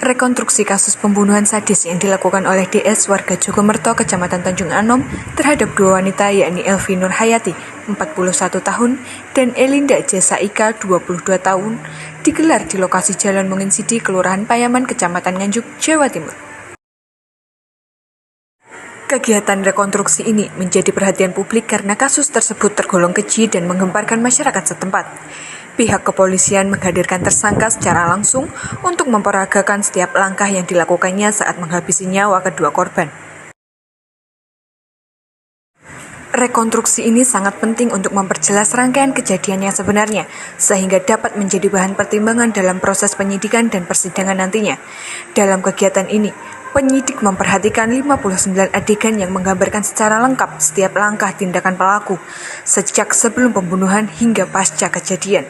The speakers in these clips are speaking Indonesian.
Rekonstruksi kasus pembunuhan sadis yang dilakukan oleh DS warga Jogomerto, Kecamatan Tanjung Anom terhadap dua wanita yakni Elvi Nurhayati, 41 tahun, dan Elinda Jasaika, 22 tahun, digelar di lokasi Jalan Monginsidi, Kelurahan Payaman, Kecamatan Nganjuk, Jawa Timur. Kegiatan rekonstruksi ini menjadi perhatian publik karena kasus tersebut tergolong keji dan menggemparkan masyarakat setempat. Pihak kepolisian menghadirkan tersangka secara langsung untuk memperagakan setiap langkah yang dilakukannya saat menghabisi nyawa kedua korban. Rekonstruksi ini sangat penting untuk memperjelas rangkaian kejadian yang sebenarnya, sehingga dapat menjadi bahan pertimbangan dalam proses penyidikan dan persidangan nantinya. Dalam kegiatan ini, penyidik memperhatikan 59 adegan yang menggambarkan secara lengkap setiap langkah tindakan pelaku, sejak sebelum pembunuhan hingga pasca kejadian.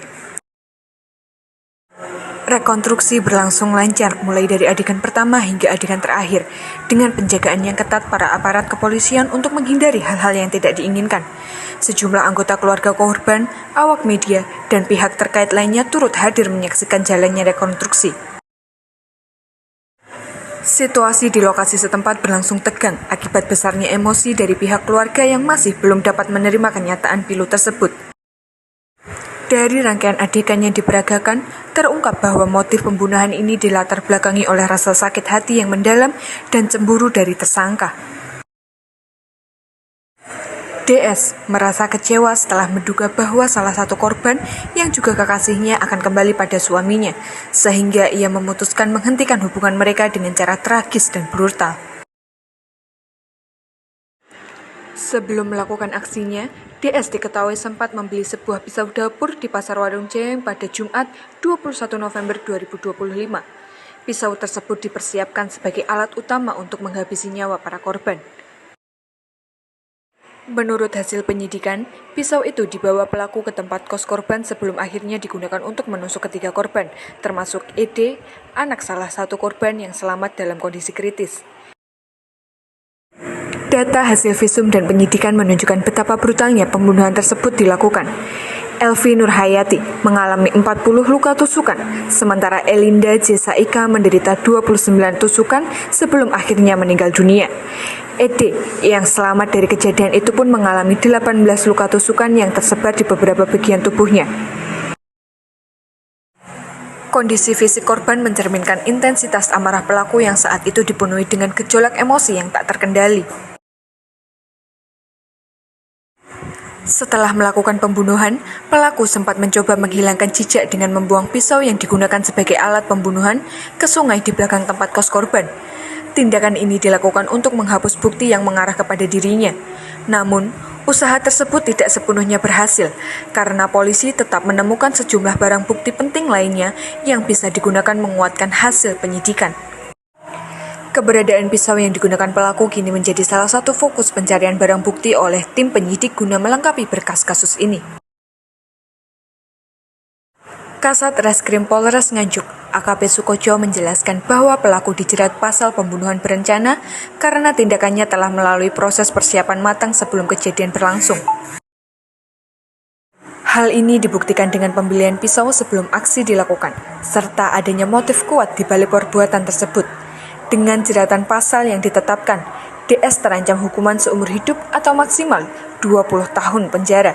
Rekonstruksi berlangsung lancar mulai dari adegan pertama hingga adegan terakhir, dengan penjagaan yang ketat para aparat kepolisian untuk menghindari hal-hal yang tidak diinginkan. Sejumlah anggota keluarga korban, awak media, dan pihak terkait lainnya turut hadir menyaksikan jalannya rekonstruksi. Situasi di lokasi setempat berlangsung tegang akibat besarnya emosi dari pihak keluarga yang masih belum dapat menerima kenyataan pilu tersebut. Dari rangkaian adegan yang diperagakan, terungkap bahwa motif pembunuhan ini dilatar belakangi oleh rasa sakit hati yang mendalam dan cemburu dari tersangka. DS merasa kecewa setelah menduga bahwa salah satu korban yang juga kekasihnya akan kembali pada suaminya, sehingga ia memutuskan menghentikan hubungan mereka dengan cara tragis dan brutal. Sebelum melakukan aksinya, DS diketahui sempat membeli sebuah pisau dapur di Pasar Warung Jayeng pada Jumat 21 November 2025. Pisau tersebut dipersiapkan sebagai alat utama untuk menghabisi nyawa para korban. Menurut hasil penyidikan, pisau itu dibawa pelaku ke tempat kos korban sebelum akhirnya digunakan untuk menusuk ketiga korban, termasuk ED, anak salah satu korban yang selamat dalam kondisi kritis. Data hasil visum dan penyidikan menunjukkan betapa brutalnya pembunuhan tersebut dilakukan. Elvi Nurhayati mengalami 40 luka tusukan, sementara Elinda Jasaika menderita 29 tusukan sebelum akhirnya meninggal dunia. ED yang selamat dari kejadian itu pun mengalami 18 luka tusukan yang tersebar di beberapa bagian tubuhnya. Kondisi fisik korban mencerminkan intensitas amarah pelaku yang saat itu dipenuhi dengan gejolak emosi yang tak terkendali. Setelah melakukan pembunuhan, pelaku sempat mencoba menghilangkan jejak dengan membuang pisau yang digunakan sebagai alat pembunuhan ke sungai di belakang tempat kos korban. Tindakan ini dilakukan untuk menghapus bukti yang mengarah kepada dirinya. Namun, usaha tersebut tidak sepenuhnya berhasil, karena polisi tetap menemukan sejumlah barang bukti penting lainnya yang bisa digunakan menguatkan hasil penyidikan. Keberadaan pisau yang digunakan pelaku kini menjadi salah satu fokus pencarian barang bukti oleh tim penyidik guna melengkapi berkas kasus ini. Kasat Reskrim Polres Nganjuk, AKP Sukojo menjelaskan bahwa pelaku dijerat pasal pembunuhan berencana karena tindakannya telah melalui proses persiapan matang sebelum kejadian berlangsung. Hal ini dibuktikan dengan pembelian pisau sebelum aksi dilakukan, serta adanya motif kuat di balik perbuatan tersebut. Dengan jeratan pasal yang ditetapkan, DS terancam hukuman seumur hidup atau maksimal 20 tahun penjara.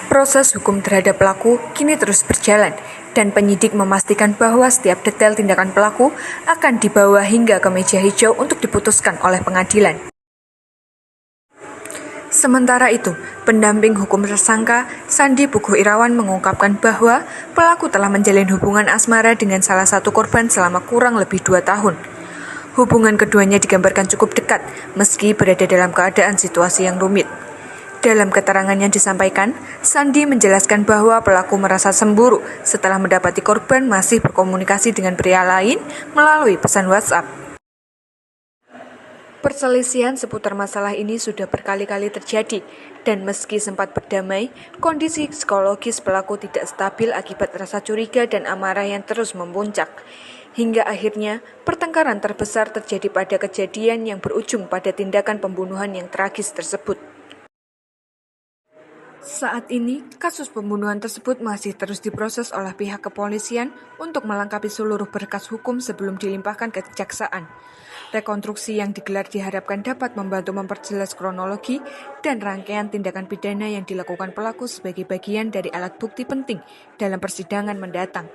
Proses hukum terhadap pelaku kini terus berjalan, dan penyidik memastikan bahwa setiap detail tindakan pelaku akan dibawa hingga ke meja hijau untuk diputuskan oleh pengadilan. Sementara itu, pendamping hukum tersangka, Sandi Puguh Irawan, mengungkapkan bahwa pelaku telah menjalin hubungan asmara dengan salah satu korban selama kurang lebih 2 tahun. Hubungan keduanya digambarkan cukup dekat, meski berada dalam keadaan situasi yang rumit. Dalam keterangannya disampaikan, Sandi menjelaskan bahwa pelaku merasa cemburu setelah mendapati korban masih berkomunikasi dengan pria lain melalui pesan WhatsApp. Perselisihan seputar masalah ini sudah berkali-kali terjadi, dan meski sempat berdamai, kondisi psikologis pelaku tidak stabil akibat rasa curiga dan amarah yang terus memuncak. Hingga akhirnya, pertengkaran terbesar terjadi pada kejadian yang berujung pada tindakan pembunuhan yang tragis tersebut. Saat ini, kasus pembunuhan tersebut masih terus diproses oleh pihak kepolisian untuk melengkapi seluruh berkas hukum sebelum dilimpahkan ke kejaksaan. Rekonstruksi yang digelar diharapkan dapat membantu memperjelas kronologi dan rangkaian tindakan pidana yang dilakukan pelaku sebagai bagian dari alat bukti penting dalam persidangan mendatang.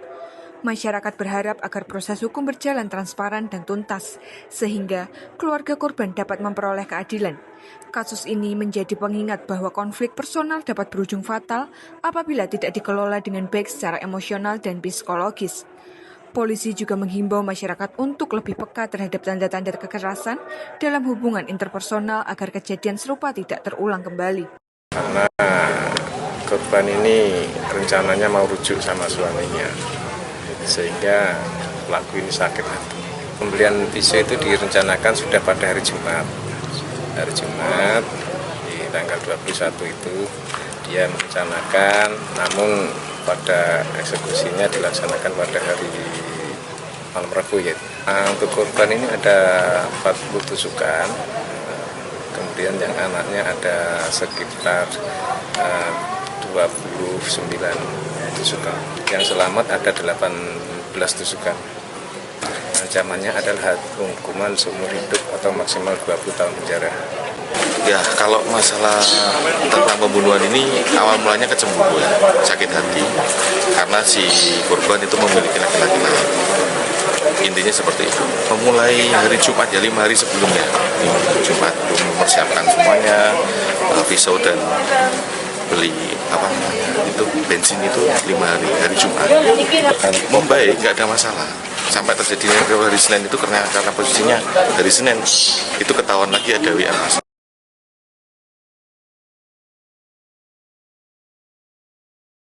Masyarakat berharap agar proses hukum berjalan transparan dan tuntas, sehingga keluarga korban dapat memperoleh keadilan. Kasus ini menjadi pengingat bahwa konflik personal dapat berujung fatal apabila tidak dikelola dengan baik secara emosional dan psikologis. Polisi juga menghimbau masyarakat untuk lebih peka terhadap tanda-tanda kekerasan dalam hubungan interpersonal agar kejadian serupa tidak terulang kembali. Karena korban ini rencananya mau rujuk sama suaminya, sehingga pelaku ini sakit hati. Pembelian pisau itu direncanakan sudah pada hari Jumat. Hari Jumat di tanggal 21 itu dia merencanakan, namun pada eksekusinya dilaksanakan pada hari malam Rabu ya. Untuk korban ini ada 40 tusukan, kemudian yang anaknya ada sekitar 29 tusukan. Yang selamat ada 18 tusukan. Ancamannya adalah hukuman seumur hidup atau maksimal 20 tahun penjara. Ya, kalau masalah tentang pembunuhan ini awal mulanya kecemburuan, sakit hati karena si korban itu memiliki laki-laki lain. Intinya seperti itu. Memulai hari Jumat ya, 5 hari sebelumnya, 5 hari Jumat mempersiapkan semuanya, pisau dan beli itu bensin itu 5 hari Jumat. Membaik, nggak ada masalah. Sampai terjadinya hari Senin itu karena posisinya hari Senin itu ketahuan lagi ada WA.